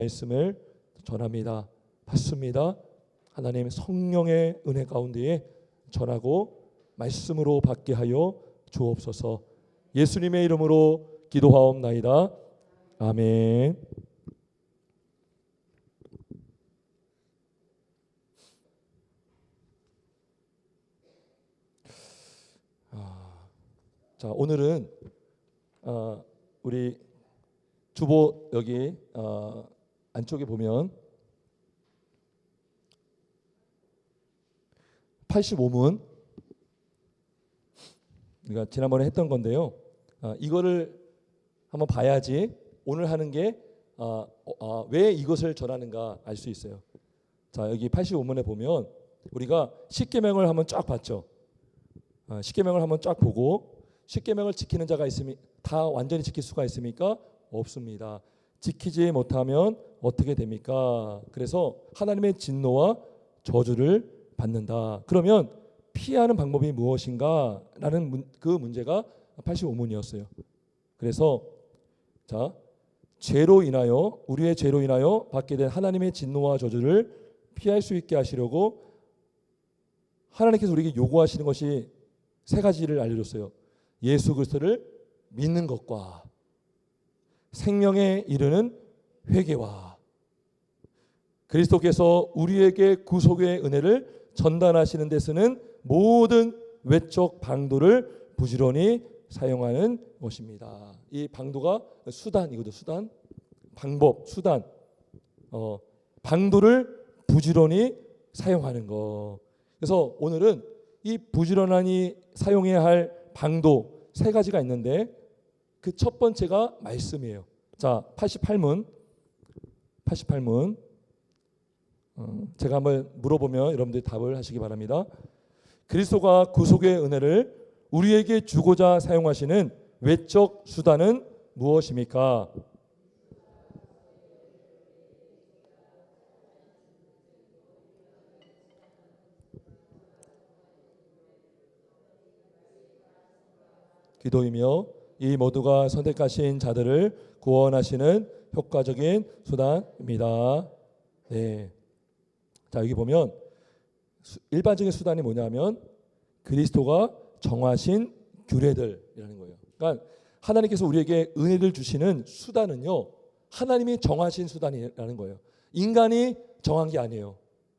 말씀을 전합니다. 받습니다. 하나님 성령의 은혜 가운데에 전하고 말씀으로 받게 하여 주옵소서. 예수님의 이름으로 기도하옵나이다. 아멘. 자, 오늘은 우리 주보 여기 안쪽에 보면 85문, 우리가 지난번에 했던 건데요. 이거를 한번 봐야지 오늘 하는 게 왜 이것을 전하는가 알 수 있어요. 자, 여기 85문에 보면 우리가 십계명을 한번 쫙 봤죠. 십계명을 한번 쫙 보고, 십계명을 지키는 자가 있으면 다 완전히 지킬 수가 있습니까? 없습니다. 지키지 못하면 어떻게 됩니까? 그래서 하나님의 진노와 저주를 받는다. 그러면 피하는 방법이 무엇인가? 라는 그 문제가 85문이었어요. 그래서 자, 죄로 인하여, 우리의 죄로 인하여 받게 된 하나님의 진노와 저주를 피할 수 있게 하시려고 하나님께서 우리에게 요구하시는 것이 세 가지를 알려줬어요. 예수 그리스도를 믿는 것과 생명에 이르는 회개와 그리스도께서 우리에게 구속의 은혜를 전달하시는 데 쓰는 모든 외적 방도를 부지런히 사용하는 것입니다. 이 방도가 수단이거든요. 수단, 방법, 수단, 방도를 부지런히 사용하는 것. 그래서 오늘은 이 부지런히 사용해야 할 방도 세 가지가 있는데 그 첫 번째가 말씀이에요. 자, 88문 제가 한번 물어보면 여러분들이 답을 하시기 바랍니다. 그리스도가 구속의 은혜를 우리에게 주고자 사용하시는 외적 수단은 무엇입니까? 기도이며 이 모두가 선택하신 자들을 구원하시는 효과적인 수단입니다. 네. 자, 여기 보면 일반적인 수단이 뭐냐면 그리스도가 정하신 규례들이라는 거예요. 그러니까 하나님께서 우리에게 은혜를 주시는 수단은요, 하나님이 정하신 수단이라는 거예요. 인간이 정한 게 아니에요.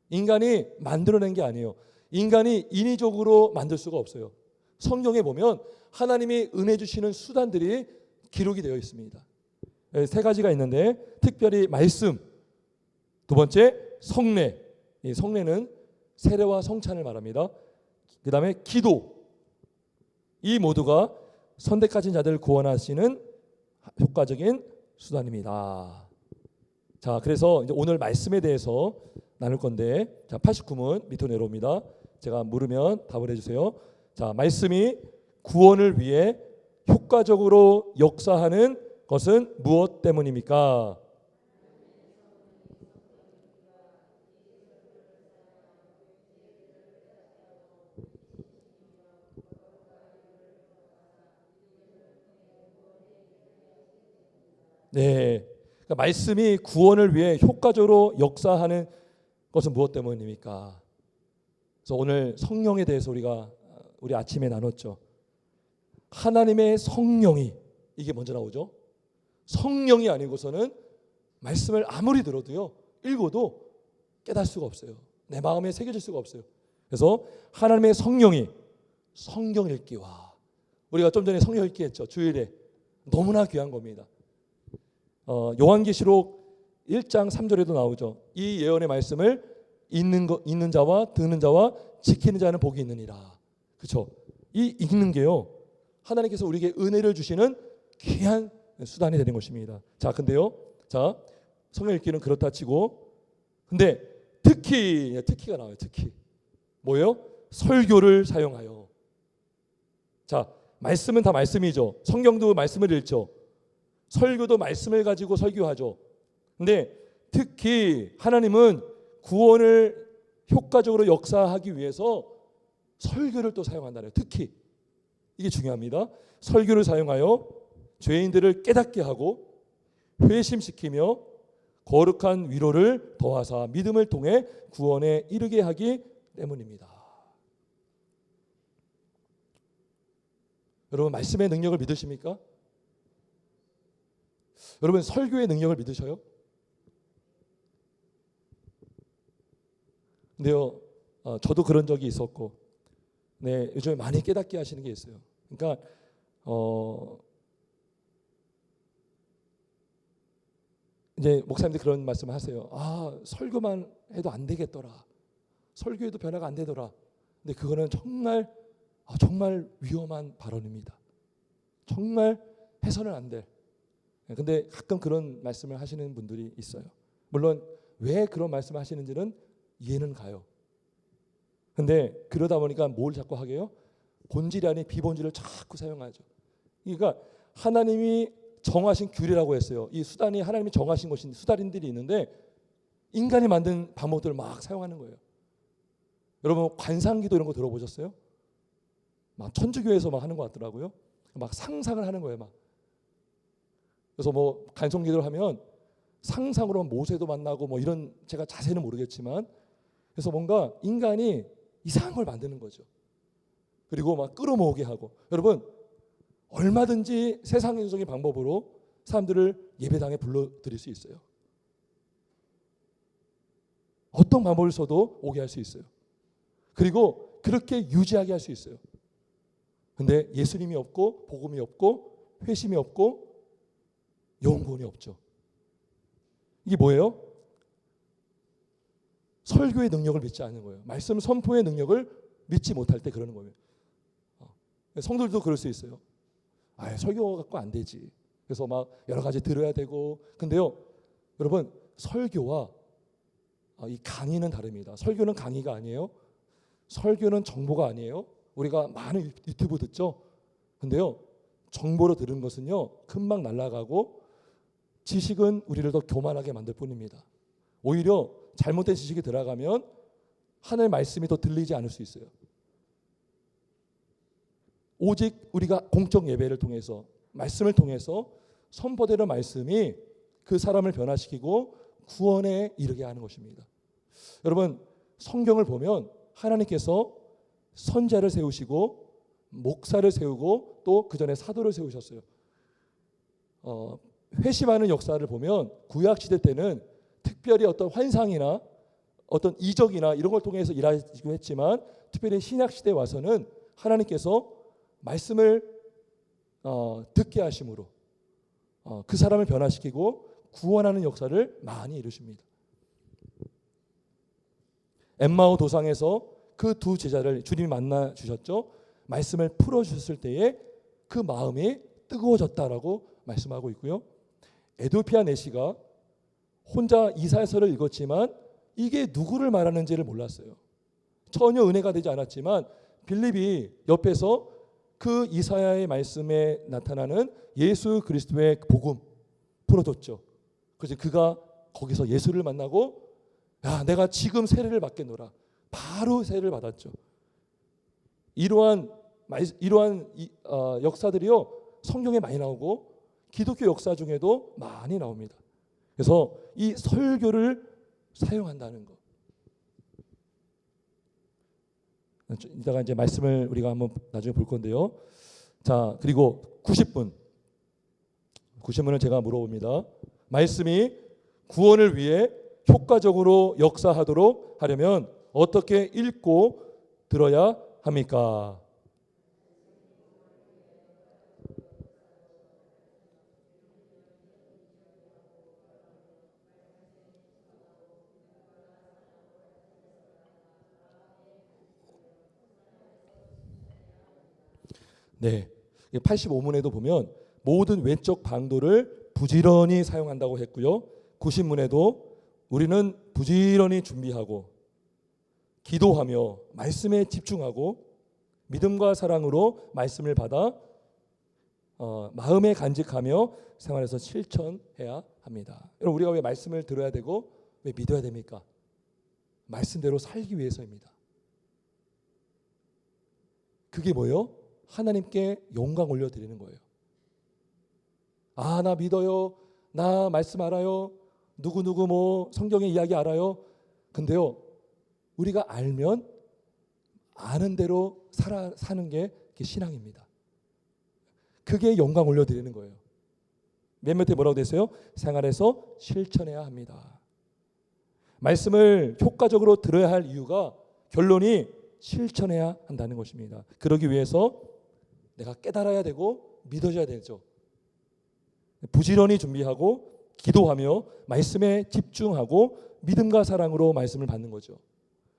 인간이 만들어낸 게 아니에요. 인간이 인위적으로 만들 수가 없어요. 성경에 보면 하나님이 은혜 주시는 수단들이 기록이 되어 있습니다. 세 가지가 있는데 특별히 말씀, 두 번째 성례, 이 성례는 세례와 성찬을 말합니다. 그 다음에 기도, 이 모두가 선택하신 자들을 구원하시는 효과적인 수단입니다. 자, 그래서 이제 오늘 말씀에 대해서 나눌 건데, 자, 89문 밑으로 내려옵니다. 제가 물으면 답을 해주세요. 자, 말씀이 구원을 위해 효과적으로 역사하는 것은 무엇 때문입니까? 네, 그러니까 말씀이 구원을 위해 효과적으로 역사하는 것은 무엇 때문입니까? 그래서 오늘 성령에 대해서 우리 아침에 나눴죠. 하나님의 성령이, 이게 먼저 나오죠. 성령이 아니고서는 말씀을 아무리 들어도요, 읽어도 깨달을 수가 없어요. 내 마음에 새겨질 수가 없어요. 그래서 하나님의 성령이 성경 읽기와, 우리가 좀 전에 성경 읽기 했죠. 주일에. 너무나 귀한 겁니다. 요한계시록 1장 3절에도 나오죠. 이 예언의 말씀을 읽는 자와 듣는 자와 지키는 자는 복이 있느니라. 그렇죠? 이 읽는 게요, 하나님께서 우리에게 은혜를 주시는 귀한 수단이 되는 것입니다. 자, 근데요, 자, 성경 읽기는 그렇다 치고, 근데 특히가 나와요. 특히 뭐예요? 설교를 사용하여. 자, 말씀은 다 말씀이죠. 성경도 말씀을 읽죠. 설교도 말씀을 가지고 설교하죠. 근데 특히 하나님은 구원을 효과적으로 역사하기 위해서 설교를 또 사용한다네요. 특히 이게 중요합니다. 설교를 사용하여 죄인들을 깨닫게 하고 회심시키며 거룩한 위로를 더하사 믿음을 통해 구원에 이르게 하기 때문입니다. 여러분, 말씀의 능력을 믿으십니까? 여러분, 설교의 능력을 믿으셔요? 근데요, 저도 그런 적이 있었고, 네, 요즘에 많이 깨닫게 하시는 게 있어요. 그러니까 이제 목사님들 그런 말씀을 하세요. 설교만 해도 안 되겠더라. 설교에도 변화가 안 되더라. 근데 그거는 정말 위험한 발언입니다. 정말 해서는 안 돼. 근데 가끔 그런 말씀을 하시는 분들이 있어요. 물론 왜 그런 말씀을 하시는지는 이해는 가요. 근데 그러다 보니까 뭘 자꾸 하게요? 본질이 아닌 비본질을 자꾸 사용하죠. 그러니까 하나님이 정하신 규례라고 했어요. 이 수단이 하나님이 정하신 것인 수단들이 있는데 인간이 만든 방법들을 막 사용하는 거예요. 여러분, 관상기도 이런 거 들어보셨어요? 막 천주교에서 막 하는 것 같더라고요. 막 상상을 하는 거예요, 막. 그래서 뭐 간송기도를 하면 상상으로 모세도 만나고 뭐 이런, 제가 자세는 모르겠지만, 그래서 뭔가 인간이 이상한 걸 만드는 거죠. 그리고 막 끌어모으게 하고. 여러분, 얼마든지 세상인적인 방법으로 사람들을 예배당에 불러들일 수 있어요. 어떤 방법을 써도 오게 할 수 있어요. 그리고 그렇게 유지하게 할 수 있어요. 근데 예수님이 없고 복음이 없고 회심이 없고 영구원이 없죠. 이게 뭐예요? 설교의 능력을 믿지 않는 거예요. 말씀 선포의 능력을 믿지 못할 때 그러는 거예요. 성도들도 그럴 수 있어요. 설교 갖고 안 되지. 그래서 막 여러 가지 들어야 되고. 근데요, 여러분, 설교와 이 강의는 다릅니다. 설교는 강의가 아니에요. 설교는 정보가 아니에요. 우리가 많은 유튜브 듣죠. 근데요, 정보로 들은 것은요, 금방 날아가고 지식은 우리를 더 교만하게 만들 뿐입니다. 오히려 잘못된 지식이 들어가면 하나님의 말씀이 더 들리지 않을 수 있어요. 오직 우리가 공적 예배를 통해서, 말씀을 통해서 선포되는 말씀이 그 사람을 변화시키고 구원에 이르게 하는 것입니다. 여러분, 성경을 보면 하나님께서 선지자를 세우시고 목사를 세우고 또 그 전에 사도를 세우셨어요. 회심하는 역사를 보면 구약시대 때는 특별히 어떤 환상이나 어떤 이적이나 이런 걸 통해서 일하시고 했지만, 특별히 신약시대에 와서는 하나님께서 말씀을 듣게 하심으로 그 사람을 변화시키고 구원하는 역사를 많이 이루십니다. 엠마오 도상에서 그 두 제자를 주님이 만나 주셨죠. 말씀을 풀어주셨을 때에 그 마음이 뜨거워졌다라고 말씀하고 있고요. 에도피아 내시가 혼자 이사야서를 읽었지만 이게 누구를 말하는지를 몰랐어요. 전혀 은혜가 되지 않았지만 빌립이 옆에서 그 이사야의 말씀에 나타나는 예수 그리스도의 복음 풀어줬죠. 그래서 그가 거기서 예수를 만나고, 내가 지금 세례를 받겠노라. 바로 세례를 받았죠. 이러한 역사들이요, 성경에 많이 나오고 기독교 역사 중에도 많이 나옵니다. 그래서 이 설교를 사용한다는 것. 이따가 이제 말씀을 우리가 한번 나중에 볼 건데요. 자, 그리고 90문을 제가 물어봅니다. 말씀이 구원을 위해 효과적으로 역사하도록 하려면 어떻게 읽고 들어야 합니까? 네, 85문에도 보면 모든 외적 방도를 부지런히 사용한다고 했고요. 90문에도 우리는 부지런히 준비하고 기도하며 말씀에 집중하고 믿음과 사랑으로 말씀을 받아 마음에 간직하며 생활에서 실천해야 합니다. 여러분, 우리가 왜 말씀을 들어야 되고 왜 믿어야 됩니까? 말씀대로 살기 위해서입니다. 그게 뭐예요? 하나님께 영광 올려드리는 거예요. 나 믿어요. 나 말씀 알아요. 누구누구 뭐 성경의 이야기 알아요? 근데요, 우리가 알면 아는 대로 사는 게 신앙입니다. 그게 영광 올려드리는 거예요. 맨 밑에 뭐라고 돼 있어요? 생활에서 실천해야 합니다. 말씀을 효과적으로 들어야 할 이유가 결론이 실천해야 한다는 것입니다. 그러기 위해서 내가 깨달아야 되고 믿어져야 되죠. 부지런히 준비하고 기도하며 말씀에 집중하고 믿음과 사랑으로 말씀을 받는 거죠.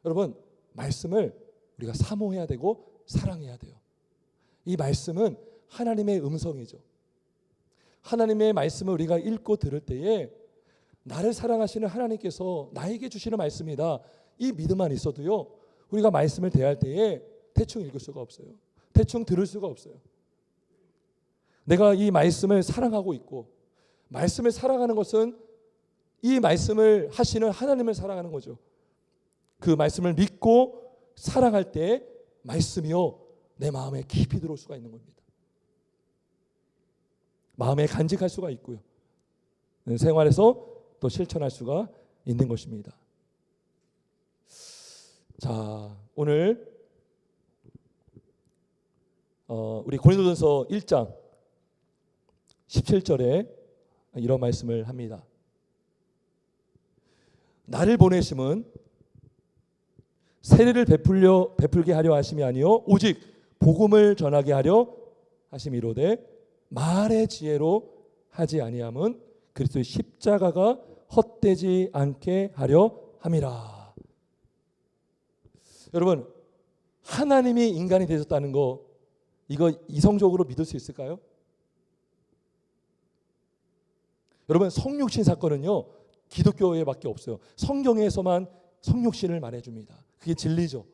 여러분, 말씀을 우리가 사모해야 되고 사랑해야 돼요. 이 말씀은 하나님의 음성이죠. 하나님의 말씀을 우리가 읽고 들을 때에 나를 사랑하시는 하나님께서 나에게 주시는 말씀이다. 이 믿음만 있어도요, 우리가 말씀을 대할 때에 대충 읽을 수가 없어요. 대충 들을 수가 없어요. 내가 이 말씀을 사랑하고 있고, 말씀을 사랑하는 것은 이 말씀을 하시는 하나님을 사랑하는 거죠. 그 말씀을 믿고 사랑할 때 말씀이요, 내 마음에 깊이 들어올 수가 있는 겁니다. 마음에 간직할 수가 있고요, 생활에서 또 실천할 수가 있는 것입니다. 자, 오늘 우리 고린도전서 1장 17절에 이런 말씀을 합니다. 나를 보내심은 세례를 베풀게 하려 하심이 아니요 오직 복음을 전하게 하려 하심이로되 말의 지혜로 하지 아니함은 그리스도의 십자가가 헛되지 않게 하려 함이라. 여러분, 하나님이 인간이 되셨다는 거, 이거 이성적으로 믿을 수 있을까요? 여러분, 성육신 사건은요, 기독교에밖에 없어요. 성경에서만 성육신을 말해줍니다. 그게 진리죠.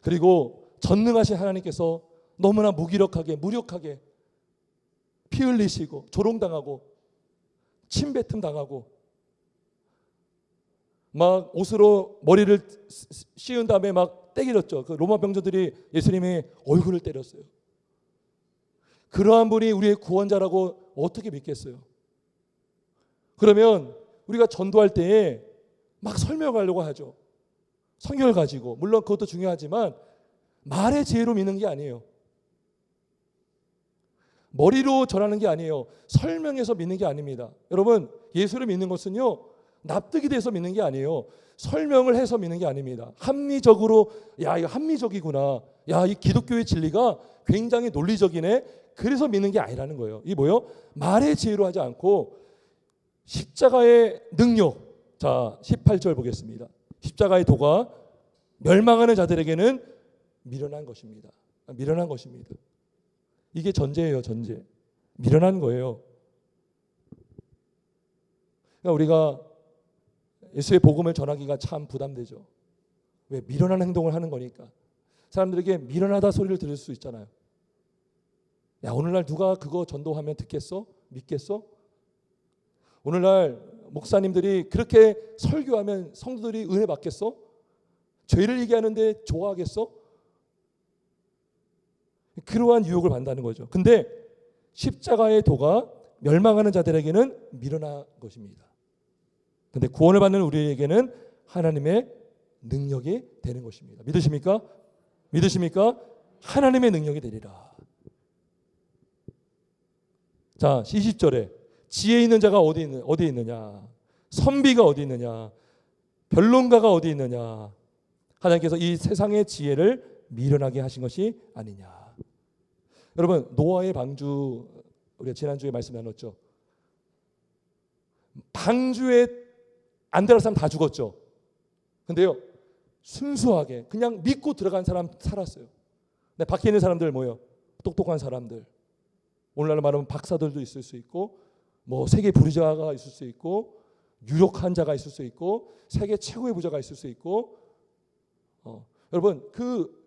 그리고 전능하신 하나님께서 너무나 무기력하게 무력하게 피 흘리시고 조롱당하고 침뱉음 당하고 막 옷으로 머리를 씌운 다음에 막 때리렸죠. 그 로마 병조들이 예수님의 얼굴을 때렸어요. 그러한 분이 우리의 구원자라고 어떻게 믿겠어요? 그러면 우리가 전도할 때에 막 설명하려고 하죠. 성경을 가지고. 물론 그것도 중요하지만 말의 지혜로 믿는 게 아니에요. 머리로 전하는 게 아니에요. 설명해서 믿는 게 아닙니다. 여러분, 예수를 믿는 것은요, 납득이 돼서 믿는 게 아니에요. 설명을 해서 믿는 게 아닙니다. 합리적으로, 야, 이거 합리적이구나. 야, 이 기독교의 진리가 굉장히 논리적이네. 그래서 믿는 게 아니라는 거예요. 이 뭐요? 말의 지혜로 하지 않고 십자가의 능력. 자, 18절 보겠습니다. 십자가의 도가 멸망하는 자들에게는 미련한 것입니다. 미련한 것입니다. 이게 전제예요, 전제. 미련한 거예요. 그러니까 우리가 예수의 복음을 전하기가 참 부담되죠. 왜? 미련한 행동을 하는 거니까. 사람들에게 미련하다 소리를 들을 수 있잖아요. 야, 오늘날 누가 그거 전도하면 듣겠어? 믿겠어? 오늘날 목사님들이 그렇게 설교하면 성도들이 은혜 받겠어? 죄를 얘기하는데 좋아하겠어? 그러한 유혹을 받는다는 거죠. 근데 십자가의 도가 멸망하는 자들에게는 미련한 것입니다. 근데 구원을 받는 우리에게는 하나님의 능력이 되는 것입니다. 믿으십니까? 믿으십니까? 하나님의 능력이 되리라. 자, 20절에 지혜 있는 자가 어디 있느냐? 선비가 어디 있느냐? 변론가가 어디 있느냐? 하나님께서 이 세상의 지혜를 미련하게 하신 것이 아니냐. 여러분, 노아의 방주 우리가 지난주에 말씀 나눴죠. 방주에 안 들어간 사람 다 죽었죠. 근데요, 순수하게 그냥 믿고 들어간 사람 살았어요. 근데 밖에 있는 사람들 뭐예요? 똑똑한 사람들. 오늘날 말하면 박사들도 있을 수 있고, 뭐 세계 부자가 있을 수 있고, 유력한 자가 있을 수 있고, 세계 최고의 부자가 있을 수 있고, 여러분, 그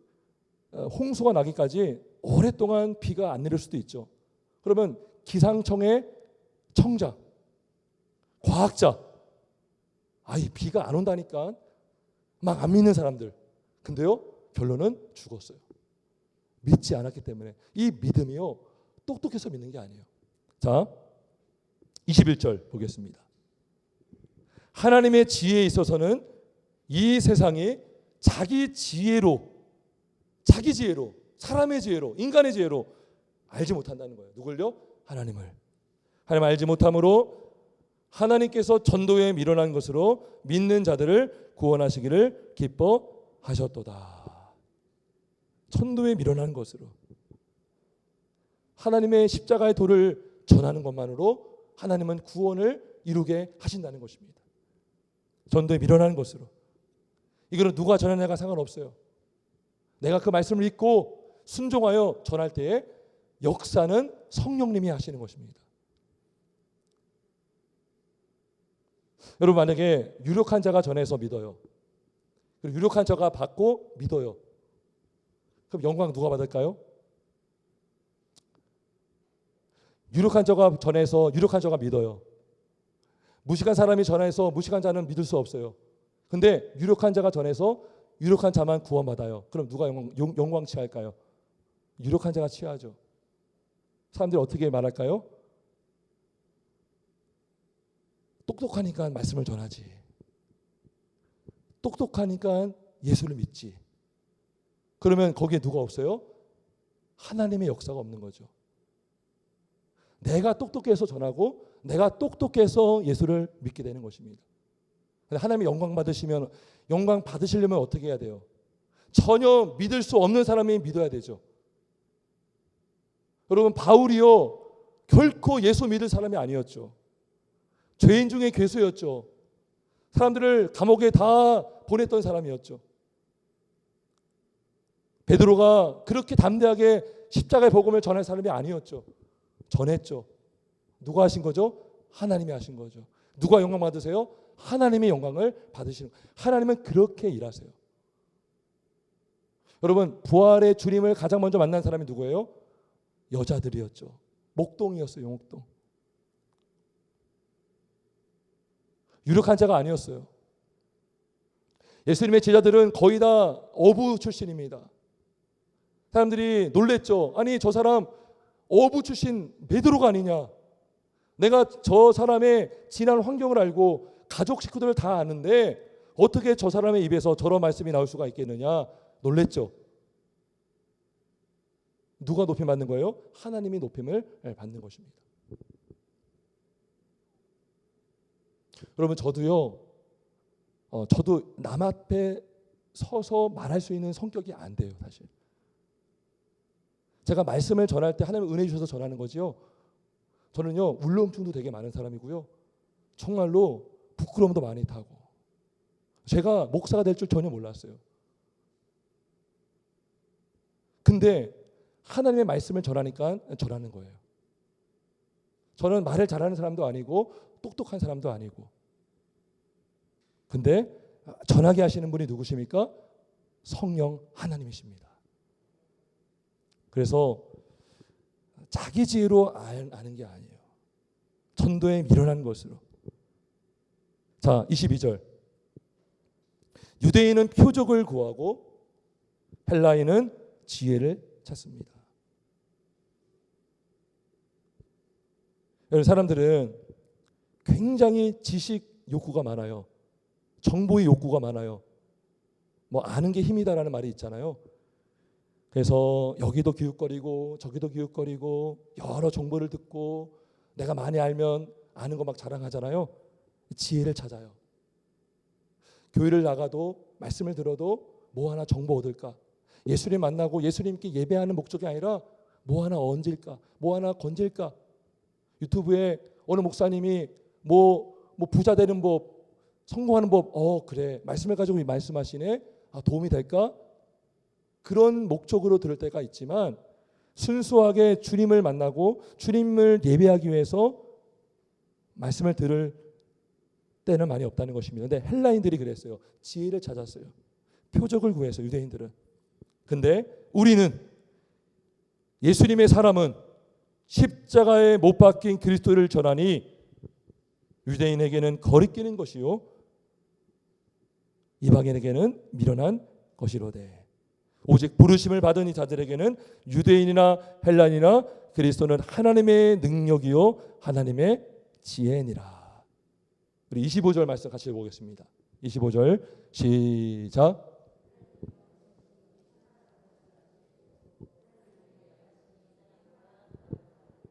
홍수가 나기까지 오랫동안 비가 안 내릴 수도 있죠. 그러면 기상청의 청장, 과학자, 이 비가 안 온다니까 막 안 믿는 사람들. 근데요, 결론은 죽었어요. 믿지 않았기 때문에. 이 믿음이요, 똑똑해서 믿는 게 아니에요. 자, 21절 보겠습니다. 하나님의 지혜에 있어서는 이 세상이 자기 지혜로, 사람의 지혜로, 인간의 지혜로 알지 못한다는 거예요. 누굴요? 하나님을. 하나님 알지 못함으로 하나님께서 전도에 밀어난 것으로 믿는 자들을 구원하시기를 기뻐하셨도다. 전도에 밀어난 것으로. 하나님의 십자가의 도를 전하는 것만으로 하나님은 구원을 이루게 하신다는 것입니다. 전도에 밀어난 것으로. 이거는 누가 전하냐가 상관없어요. 내가 그 말씀을 믿고 순종하여 전할 때에 역사는 성령님이 하시는 것입니다. 여러분 만약에 유력한 자가 전해서 믿어요. 그리고 유력한 자가 받고 믿어요. 그럼 영광 누가 받을까요? 유력한 자가 전해서 유력한 자가 믿어요. 무식한 사람이 전해서 무식한 자는 믿을 수 없어요. 근데 유력한 자가 전해서 유력한 자만 구원받아요. 그럼 누가 영광 취할까요? 유력한 자가 취하죠. 사람들이 어떻게 말할까요? 똑똑하니까 말씀을 전하지. 똑똑하니까 예수를 믿지. 그러면 거기에 누가 없어요? 하나님의 역사가 없는 거죠. 내가 똑똑해서 전하고 내가 똑똑해서 예수를 믿게 되는 것입니다. 하나님의 영광 받으시려면 어떻게 해야 돼요? 전혀 믿을 수 없는 사람이 믿어야 되죠. 여러분 바울이요 결코 예수 믿을 사람이 아니었죠. 죄인 중에 괴수였죠. 사람들을 감옥에 다 보냈던 사람이었죠. 베드로가 그렇게 담대하게 십자가의 복음을 전할 사람이 아니었죠. 전했죠. 누가 하신 거죠? 하나님이 하신 거죠. 누가 영광 받으세요? 하나님의 영광을 받으시는 거예요. 하나님은 그렇게 일하세요. 여러분 부활의 주님을 가장 먼저 만난 사람이 누구예요? 여자들이었죠. 목동이었어요. 목동. 유력한 자가 아니었어요. 예수님의 제자들은 거의 다 어부 출신입니다. 사람들이 놀랬죠. 아니 저 사람 어부 출신 베드로가 아니냐. 내가 저 사람의 지난 환경을 알고 가족 식구들을 다 아는데 어떻게 저 사람의 입에서 저런 말씀이 나올 수가 있겠느냐. 놀랬죠. 누가 높임 받는 거예요? 하나님이 높임을 받는 것입니다. 여러분 저도요. 저도 남 앞에 서서 말할 수 있는 성격이 안 돼요. 사실. 제가 말씀을 전할 때 하나님 은혜 주셔서 전하는 거지요. 저는요 울렁증도 되게 많은 사람이고요. 정말로 부끄러움도 많이 타고 제가 목사가 될 줄 전혀 몰랐어요. 근데 하나님의 말씀을 전하니까 전하는 거예요. 저는 말을 잘하는 사람도 아니고 똑똑한 사람도 아니고 근데 전하게 하시는 분이 누구십니까? 성령 하나님이십니다. 그래서 자기 지혜로 아는 게 아니에요. 전도에 밀어난 것으로. 자, 22절. 유대인은 표적을 구하고 헬라인은 지혜를 찾습니다. 여러분 사람들은 굉장히 지식 욕구가 많아요. 정보의 욕구가 많아요. 뭐 아는 게 힘이다라는 말이 있잖아요. 그래서 여기도 기웃거리고 저기도 기웃거리고 여러 정보를 듣고 내가 많이 알면 아는 거 막 자랑하잖아요. 지혜를 찾아요. 교회를 나가도 말씀을 들어도 뭐 하나 정보 얻을까? 예수님 만나고 예수님께 예배하는 목적이 아니라 뭐 하나 얹을까? 뭐 하나 건질까? 유튜브에 어느 목사님이 뭐 부자 되는 법, 성공하는 법, 그래 말씀을 가지고 말씀하시네. 도움이 될까? 그런 목적으로 들을 때가 있지만 순수하게 주님을 만나고 주님을 예배하기 위해서 말씀을 들을 때는 많이 없다는 것입니다. 근데 헬라인들이 그랬어요. 지혜를 찾았어요. 표적을 구해서 유대인들은. 근데 우리는 예수님의 사람은 십자가에 못 박힌 그리스도를 전하니 유대인에게는 거리끼는 것이요 이방인에게는 미련한 것이로되 오직 부르심을 받은 이 자들에게는 유대인이나 헬라인이나 그리스도는 하나님의 능력이요 하나님의 지혜니라. 우리 25절 말씀 같이 보겠습니다. 25절 시작.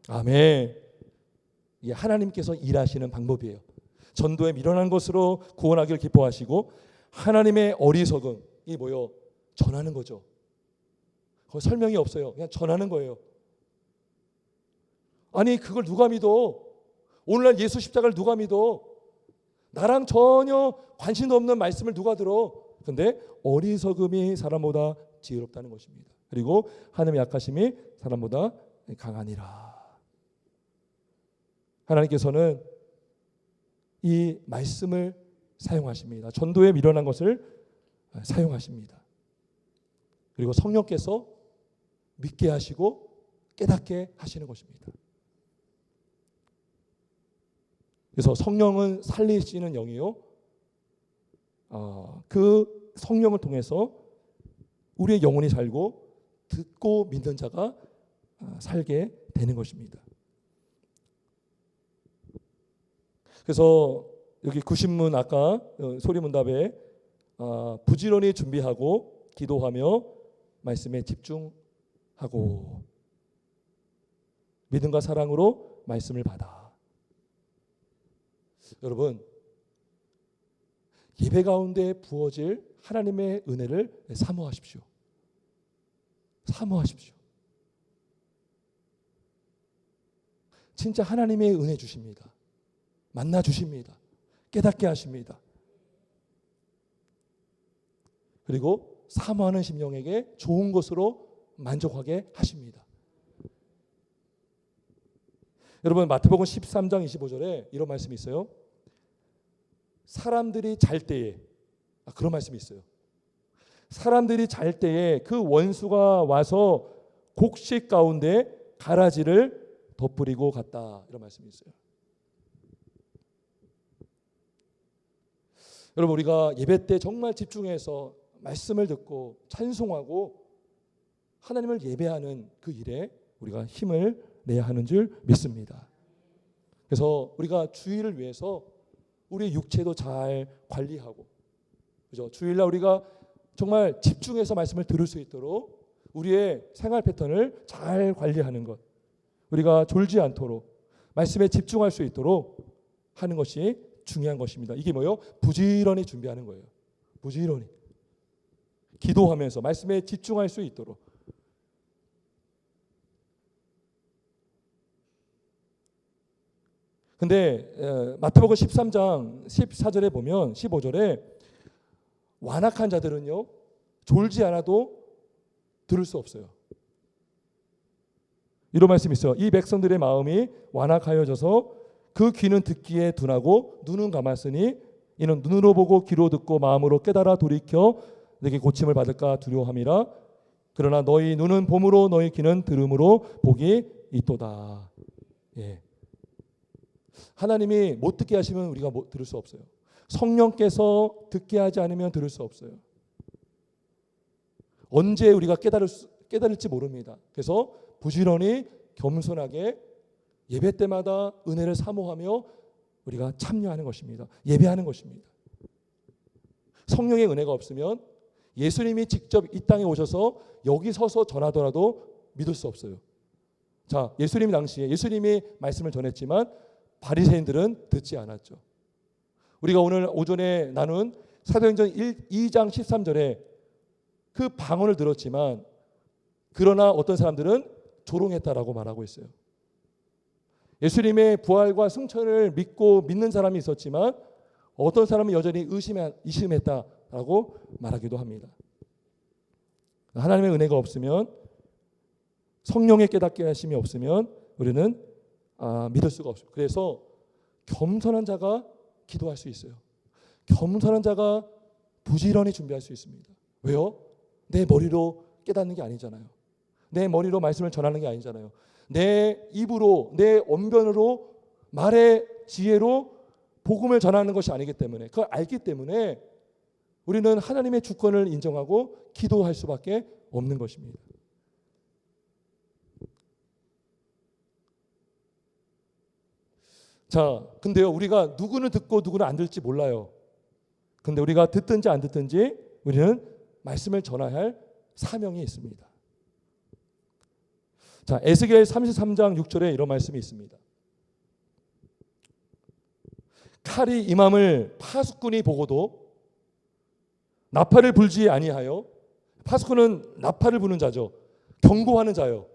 아멘. 이게 하나님께서 일하시는 방법이에요. 전도에 미련한 것으로 구원하기를 기뻐하시고 하나님의 어리석음 이 뭐요? 전하는 거죠. 거기 설명이 없어요. 그냥 전하는 거예요. 아니 그걸 누가 믿어? 오늘날 예수 십자가를 누가 믿어? 나랑 전혀 관심도 없는 말씀을 누가 들어? 근데 어리석음이 사람보다 지혜롭다는 것입니다. 그리고 하나님의 약하심이 사람보다 강하니라. 하나님께서는 이 말씀을 사용하십니다. 전도에 미련한 것을 사용하십니다. 그리고 성령께서 믿게 하시고 깨닫게 하시는 것입니다. 그래서 성령은 살리시는 영이요. 그 성령을 통해서 우리의 영혼이 살고 듣고 믿는 자가 살게 되는 것입니다. 그래서 여기 구신문 아까 소리문답에 부지런히 준비하고 기도하며 말씀에 집중하고 믿음과 사랑으로 말씀을 받아. 여러분 예배 가운데 부어질 하나님의 은혜를 사모하십시오. 사모하십시오. 진짜 하나님의 은혜 주십니다. 만나 주십니다. 깨닫게 하십니다. 그리고 사모하는 심령에게 좋은 것으로 만족하게 하십니다. 여러분 마태복음 13장 25절에 이런 말씀이 있어요. 사람들이 잘 때에 그런 말씀이 있어요. 사람들이 잘 때에 그 원수가 와서 곡식 가운데 가라지를 덧뿌리고 갔다. 이런 말씀이 있어요. 여러분 우리가 예배 때 정말 집중해서 말씀을 듣고 찬송하고 하나님을 예배하는 그 일에 우리가 힘을 내야 하는 줄 믿습니다. 그래서 우리가 주일을 위해서 우리의 육체도 잘 관리하고, 그죠? 주일날 우리가 정말 집중해서 말씀을 들을 수 있도록 우리의 생활 패턴을 잘 관리하는 것, 우리가 졸지 않도록 말씀에 집중할 수 있도록 하는 것이 중요한 것입니다. 이게 뭐예요? 부지런히 준비하는 거예요. 부지런히 기도하면서 말씀에 집중할 수 있도록. 근데 마태복음 13장 14절에 보면 15절에 완악한 자들은요 졸지 않아도 들을 수 없어요. 이런 말씀이 있어요. 이 백성들의 마음이 완악하여져서 그 귀는 듣기에 둔하고 눈은 감았으니 이는 눈으로 보고 귀로 듣고 마음으로 깨달아 돌이켜 내게 고침을 받을까 두려워함이라. 그러나 너희 눈은 봄으로 너희 귀는 들음으로 복이 있도다. 예. 하나님이 못 듣게 하시면 우리가 들을 수 없어요. 성령께서 듣게 하지 않으면 들을 수 없어요. 언제 우리가 깨달을지 모릅니다. 그래서 부지런히 겸손하게 예배 때마다 은혜를 사모하며 우리가 참여하는 것입니다. 예배하는 것입니다. 성령의 은혜가 없으면 예수님이 직접 이 땅에 오셔서 여기 서서 전하더라도 믿을 수 없어요. 자, 예수님 당시에 예수님이 말씀을 전했지만 바리새인들은 듣지 않았죠. 우리가 오늘 오전에 나눈 사도행전 2장 13절에 그 방언을 들었지만 그러나 어떤 사람들은 조롱했다라고 말하고 있어요. 예수님의 부활과 승천을 믿는 사람이 있었지만 어떤 사람은 여전히 의심했다라고 말하기도 합니다. 하나님의 은혜가 없으면, 성령의 깨닫게 하심이 없으면 우리는 믿을 수가 없어요. 그래서 겸손한 자가 기도할 수 있어요. 겸손한 자가 부지런히 준비할 수 있습니다. 왜요? 내 머리로 깨닫는 게 아니잖아요. 내 머리로 말씀을 전하는 게 아니잖아요. 내 입으로, 내 언변으로, 말의 지혜로 복음을 전하는 것이 아니기 때문에, 그걸 알기 때문에 우리는 하나님의 주권을 인정하고 기도할 수밖에 없는 것입니다. 자, 근데요, 우리가 누구는 듣고 누구는 안 들을지 몰라요. 근데 우리가 듣든지 안 듣든지 우리는 말씀을 전해야 할 사명이 있습니다. 자, 에스겔 33장 6절에 이런 말씀이 있습니다. 칼이 임함을 파수꾼이 보고도 나팔을 불지 아니하여, 파수꾼은 나팔을 부는 자죠. 경고하는 자요.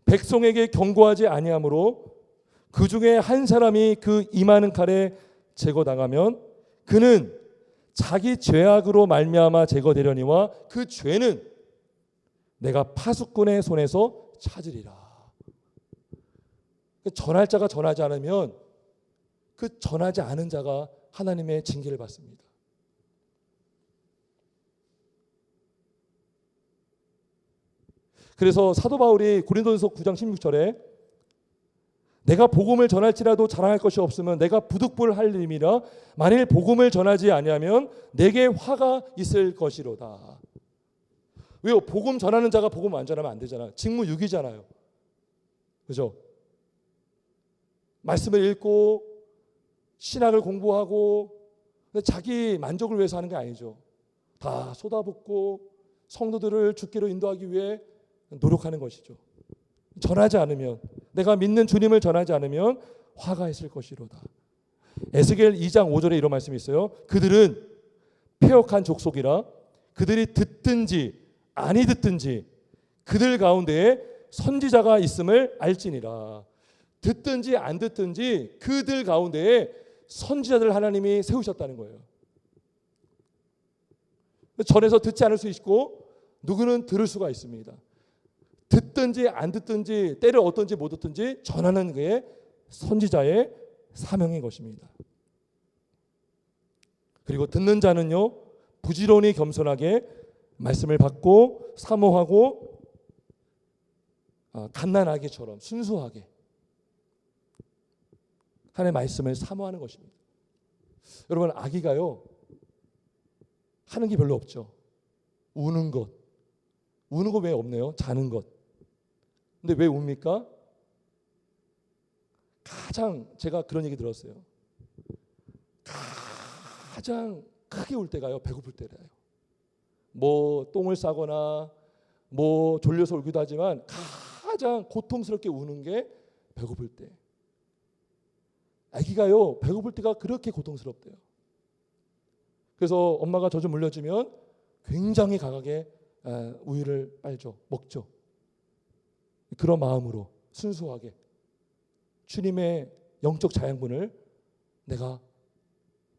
백성에게 경고하지 아니하므로 그 중에 한 사람이 그 임하는 칼에 제거당하면 그는 자기 죄악으로 말미암아 제거되려니와 그 죄는 내가 파수꾼의 손에서 찾으리라. 전할 자가 전하지 않으면 그 전하지 않은 자가 하나님의 징계를 받습니다. 그래서 사도 바울이 고린도전서 9장 16절에 내가 복음을 전할지라도 자랑할 것이 없으면 내가 부득불할 일임이라. 만일 복음을 전하지 아니하면 내게 화가 있을 것이로다. 왜요? 복음 전하는 자가 복음 안 전하면 안 되잖아요. 직무유기잖아요. 그죠? 말씀을 읽고 신학을 공부하고 자기 만족을 위해서 하는 게 아니죠. 다 쏟아붓고 성도들을 주께로 인도하기 위해 노력하는 것이죠. 전하지 않으면, 내가 믿는 주님을 전하지 않으면 화가 있을 것이로다. 에스겔 2장 5절에 이런 말씀이 있어요. 그들은 패역한 족속이라 그들이 듣든지 아니 듣든지 그들 가운데에 선지자가 있음을 알지니라. 듣든지 안 듣든지 그들 가운데에 선지자들 하나님이 세우셨다는 거예요. 전에서 듣지 않을 수 있고 누구는 들을 수가 있습니다. 듣든지 안 듣든지 때를 얻든지 못 얻든지 전하는 게 선지자의 사명인 것입니다. 그리고 듣는 자는요, 부지런히 겸손하게 말씀을 받고 사모하고 갓난아기처럼 순수하게 하나님의 말씀을 사모하는 것입니다. 여러분, 아기가요 하는 게 별로 없죠. 우는 것 왜 없네요? 자는 것. 근데 왜 웁니까? 가장 제가 그런 얘기 들었어요. 가장 크게 울 때가요, 배고플 때래요. 뭐 똥을 싸거나 뭐 졸려서 울기도 하지만 가장 고통스럽게 우는 게 배고플 때. 아기가요 배고플 때가 그렇게 고통스럽대요. 그래서 엄마가 젖을 물려주면 굉장히 강하게 우유를 빨죠, 먹죠. 그런 마음으로 순수하게 주님의 영적 자양분을 내가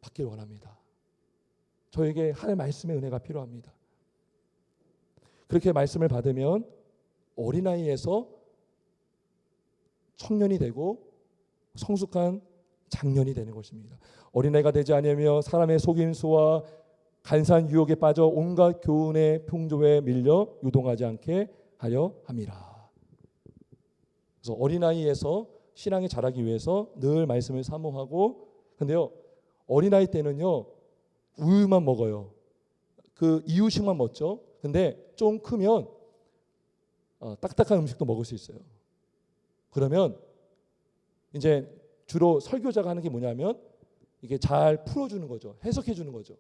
받길 원합니다. 저에게 하나님의 말씀의 은혜가 필요합니다. 그렇게 말씀을 받으면 어린아이에서 청년이 되고 성숙한 장년이 되는 것입니다. 어린아이가 되지 않으며 사람의 속임수와 간사한 유혹에 빠져 온갖 교훈의 풍조에 밀려 유동하지 않게 하려 함이라. 그래서 어린아이에서 신앙이 자라기 위해서 늘 말씀을 사모하고, 근데요 어린아이 때는요 우유만 먹어요. 그 이유식만 먹죠. 근데 좀 크면 딱딱한 음식도 먹을 수 있어요. 그러면 이제 주로 설교자가 하는 게 뭐냐면 이게 잘 풀어주는 거죠. 해석해 주는 거죠.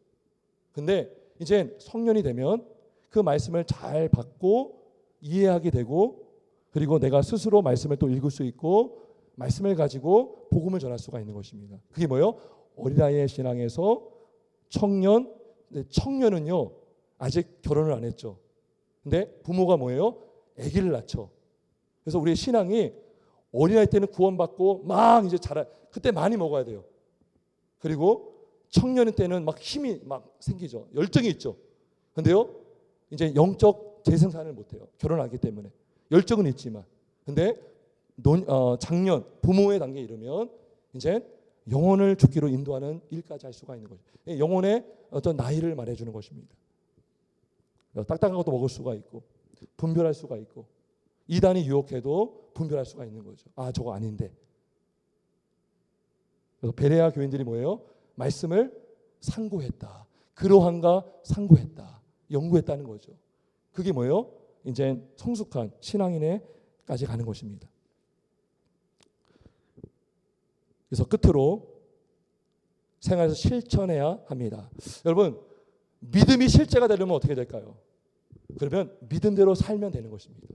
근데 이제 성년이 되면 그 말씀을 잘 받고 이해하게 되고, 그리고 내가 스스로 말씀을 또 읽을 수 있고 말씀을 가지고 복음을 전할 수가 있는 것입니다. 그게 뭐예요? 어린아이의 신앙에서 청년. 청년은요 아직 결혼을 안 했죠. 근데 부모가 뭐예요? 아기를 낳죠. 그래서 우리의 신앙이 어린아이 때는 구원받고 막 이제 자라, 그때 많이 먹어야 돼요. 그리고 청년 때는 막 힘이 막 생기죠. 열정이 있죠. 근데요 이제 영적 재생산을 못해요. 결혼하기 때문에. 열정은 있지만. 근데 장년, 부모의 단계에 이르면 이제 영혼을 죽기로 인도하는 일까지 할 수가 있는 거죠. 영혼의 어떤 나이를 말해주는 것입니다. 딱딱한 것도 먹을 수가 있고 분별할 수가 있고 이단이 유혹해도 분별할 수가 있는 거죠. 아, 저거 아닌데. 그래서 베레아 교인들이 뭐예요? 말씀을 상고했다. 그러한가 상고했다. 연구했다는 거죠. 그게 뭐예요? 이제 성숙한 신앙인에까지 가는 것입니다. 그래서 끝으로 생활에서 실천해야 합니다. 여러분, 믿음이 실제가 되려면 어떻게 될까요? 그러면 믿음대로 살면 되는 것입니다.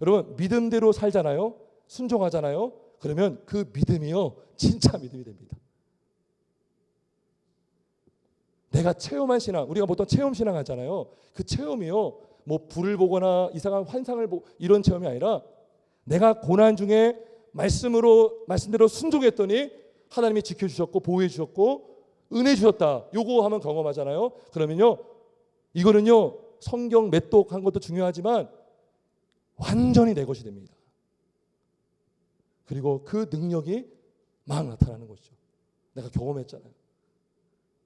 여러분, 믿음대로 살잖아요. 순종하잖아요. 그러면 그 믿음이요, 진짜 믿음이 됩니다. 내가 체험한 신앙, 우리가 보통 체험 신앙 하잖아요. 그 체험이요, 뭐 불을 보거나 이상한 환상을 보고 이런 체험이 아니라 내가 고난 중에 말씀대로 순종했더니 하나님이 지켜주셨고 보호해 주셨고 은혜 주셨다. 요거 하면 경험하잖아요. 그러면요, 이거는요, 성경 매독한 것도 중요하지만 완전히 내 것이 됩니다. 그리고 그 능력이 막 나타나는 것이죠. 내가 경험했잖아요.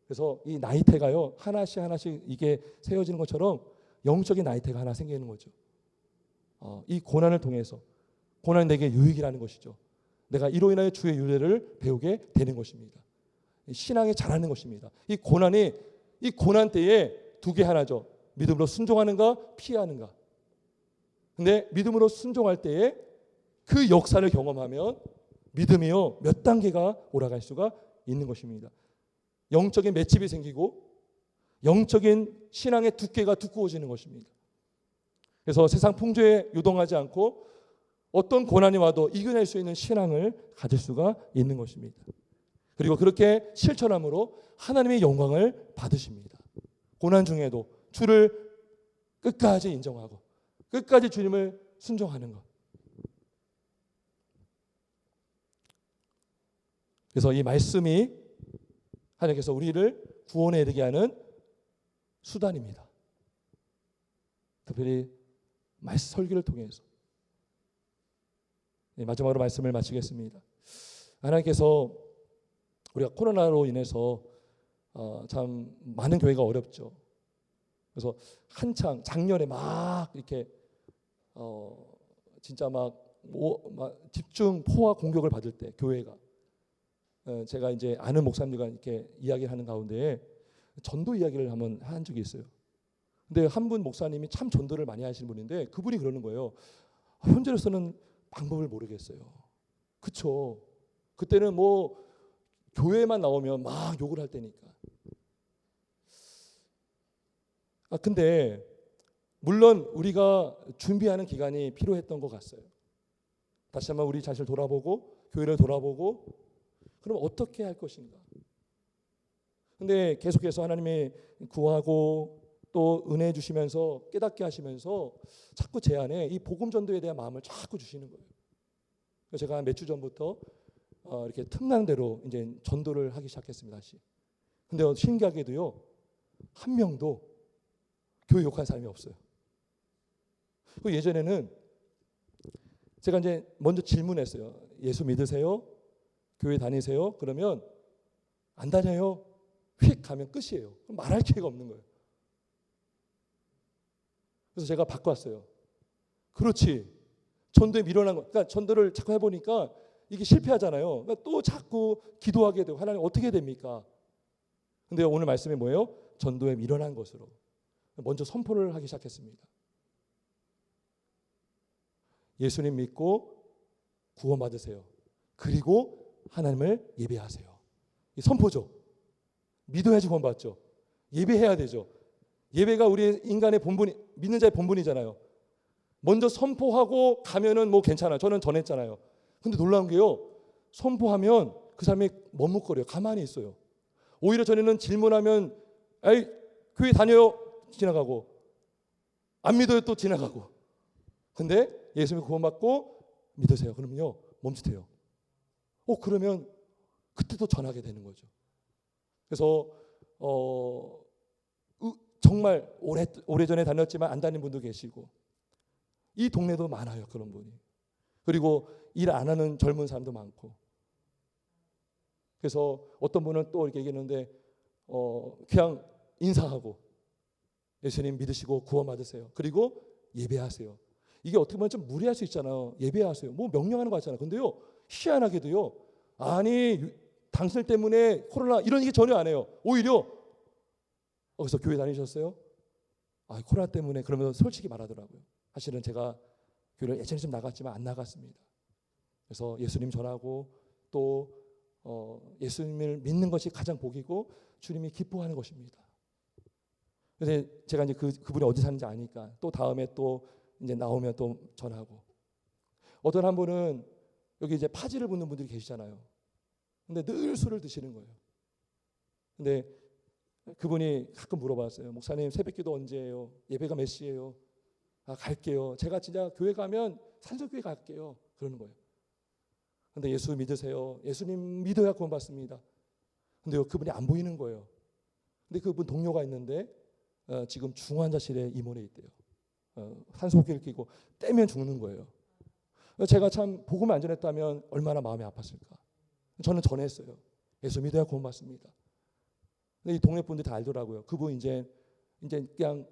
그래서 이 나이테가요, 하나씩 이게 세워지는 것처럼 영적인 나이테가 하나 생기는 거죠. 이 고난을 통해서, 고난이 내게 유익이라는 것이죠. 내가 이로 인하여 주의 윤례를 배우게 되는 것입니다. 신앙이 자라는 것입니다. 이 고난 때에 두 개 하나죠. 믿음으로 순종하는가, 피하는가. 근데 믿음으로 순종할 때에 그 역사를 경험하면 믿음이요, 몇 단계가 올라갈 수가 있는 것입니다. 영적인 맷집이 생기고 영적인 신앙의 두께가 두꺼워지는 것입니다. 그래서 세상 풍조에 요동하지 않고 어떤 고난이 와도 이겨낼 수 있는 신앙을 가질 수가 있는 것입니다. 그리고 그렇게 실천함으로 하나님의 영광을 받으십니다. 고난 중에도 주를 끝까지 인정하고 끝까지 주님을 순종하는 것. 그래서 이 말씀이 하나님께서 우리를 구원에 이르게 하는 수단입니다. 특별히 설교를 통해서. 마지막으로 말씀을 마치겠습니다. 하나님께서 우리가 코로나로 인해서 참 많은 교회가 어렵죠. 그래서 한창 작년에 막 이렇게 진짜 막 집중 포화 공격을 받을 때 교회가, 제가 이제 아는 목사님들과 이렇게 이야기를 하는 가운데 전도 이야기를 한번 한 적이 있어요. 근데 한 분 목사님이 참 전도를 많이 하시는 분인데 그분이 그러는 거예요. 현재로서는 방법을 모르겠어요. 그쵸? 그때는 뭐 교회만 나오면 막 욕을 할 때니까. 근데 물론 우리가 준비하는 기간이 필요했던 것 같아요. 다시 한번 우리 자신을 돌아보고 교회를 돌아보고 그럼 어떻게 할 것인가. 근데 계속해서 하나님이 구하고 또 은혜 주시면서 깨닫게 하시면서 자꾸 제 안에 이 복음 전도에 대한 마음을 자꾸 주시는 거예요. 그래서 제가 몇 주 전부터 이렇게 틈나는 대로 이제 전도를 하기 시작했습니다. 다시. 근데 신기하게도요, 한 명도 교회 욕한 사람이 없어요. 예전에는 제가 이제 먼저 질문했어요. 예수 믿으세요? 교회 다니세요? 그러면 안 다녀요. 휙 가면 끝이에요. 그럼 말할 기회가 없는 거예요. 그래서 제가 바꿨어요. 그렇지. 전도에 미련한 거. 그러니까 전도를 자꾸 해보니까 이게 실패하잖아요. 그러니까 또 자꾸 기도하게 되고 하나님 어떻게 됩니까? 근데 오늘 말씀이 뭐예요? 전도에 미련한 것으로 먼저 선포를 하기 시작했습니다. 예수님 믿고 구원받으세요. 그리고 하나님을 예배하세요. 이 선포죠. 믿어야지 구원받죠. 예배해야 되죠. 예배가 우리 인간의 본분이, 믿는 자의 본분이잖아요. 먼저 선포하고 가면은 뭐 괜찮아요. 저는 전했잖아요. 근데 놀라운 게요, 선포하면 그 사람이 머뭇거려요. 가만히 있어요. 오히려 전에는 질문하면 에이 교회 다녀요 지나가고, 안 믿어요 또 지나가고. 근데 예수님 구원받고 믿으세요. 그러면요 멈칫해요. 그러면 그때 또 전하게 되는 거죠. 그래서 정말 오래전에 다녔지만 안 다닌 분도 계시고, 이 동네도 많아요. 그런 분이. 그리고 일 안 하는 젊은 사람도 많고. 그래서 어떤 분은 또 이렇게 얘기했는데 그냥 인사하고 예수님 믿으시고 구원받으세요. 그리고 예배하세요. 이게 어떻게 보면 좀 무리할 수 있잖아요. 예배하세요. 뭐 명령하는 거 같잖아요. 근데요 희한하게도요, 아니 당신 때문에 코로나 이런 얘기 전혀 안 해요. 오히려 그래서 교회 다니셨어요? 코로나 때문에. 그러면 솔직히 말하더라고요. 사실은 제가 교회를 예전에 좀 나갔지만 안 나갔습니다. 그래서 예수님 전하고 또 예수님을 믿는 것이 가장 복이고 주님이 기뻐하는 것입니다. 그래서 제가 이제 그분이 어디 사는지 아니까 또 다음에 또 이제 나오면 또 전하고, 어떤 한 분은 여기 이제 파지를 붓는 분들이 계시잖아요. 근데 늘 술을 드시는 거예요. 근데 그분이 가끔 물어봤어요. 목사님 새벽기도 언제예요? 예배가 몇 시예요? 아, 갈게요. 제가 진짜 교회 가면 산석교회 갈게요. 그러는 거예요. 근데 예수 믿으세요. 예수님 믿어야 구원받습니다. 근데 그분이 안 보이는 거예요. 근데 그분 동료가 있는데 지금 중환자실에 입원해 있대요. 산소호흡기를 끼고 떼면 죽는 거예요. 제가 참 복음을 안 전했다면 얼마나 마음이 아팠을까. 저는 전했어요. 예수 믿어야 구원받습니다. 근데 이 동네 분들이 다 알더라고요. 그분 이제 그냥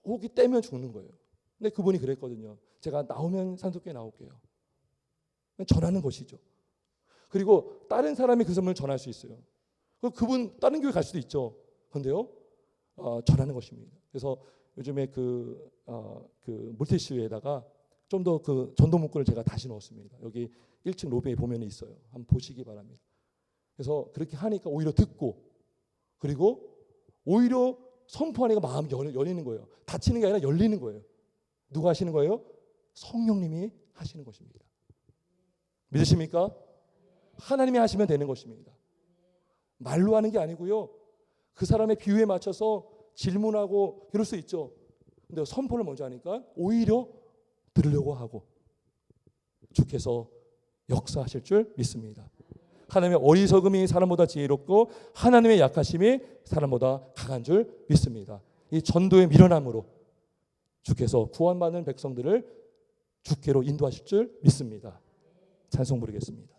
호흡기 떼면 죽는 거예요. 근데 그분이 그랬거든요. 제가 나오면 산소호흡기에 나올게요. 전하는 것이죠. 그리고 다른 사람이 그 선물을 전할 수 있어요. 그분 다른 교회 갈 수도 있죠. 그런데요, 전하는 것입니다. 그래서 요즘에 그 물티슈에다가 좀 더 그 전도 문구를 제가 다시 넣었습니다. 여기 1층 로비에 보면 있어요. 한번 보시기 바랍니다. 그래서 그렇게 하니까 오히려 듣고, 그리고 오히려 선포하니까 마음이 열리는 거예요. 닫히는 게 아니라 열리는 거예요. 누가 하시는 거예요? 성령님이 하시는 것입니다. 믿으십니까? 하나님이 하시면 되는 것입니다. 말로 하는 게 아니고요. 그 사람의 비유에 맞춰서 질문하고 이럴 수 있죠. 근데 선포를 먼저 하니까 오히려 들으려고 하고 주께서 역사하실 줄 믿습니다. 하나님의 어리석음이 사람보다 지혜롭고 하나님의 약하심이 사람보다 강한 줄 믿습니다. 이 전도의 미련함으로 주께서 구원받는 백성들을 주께로 인도하실 줄 믿습니다. 찬송 부르겠습니다.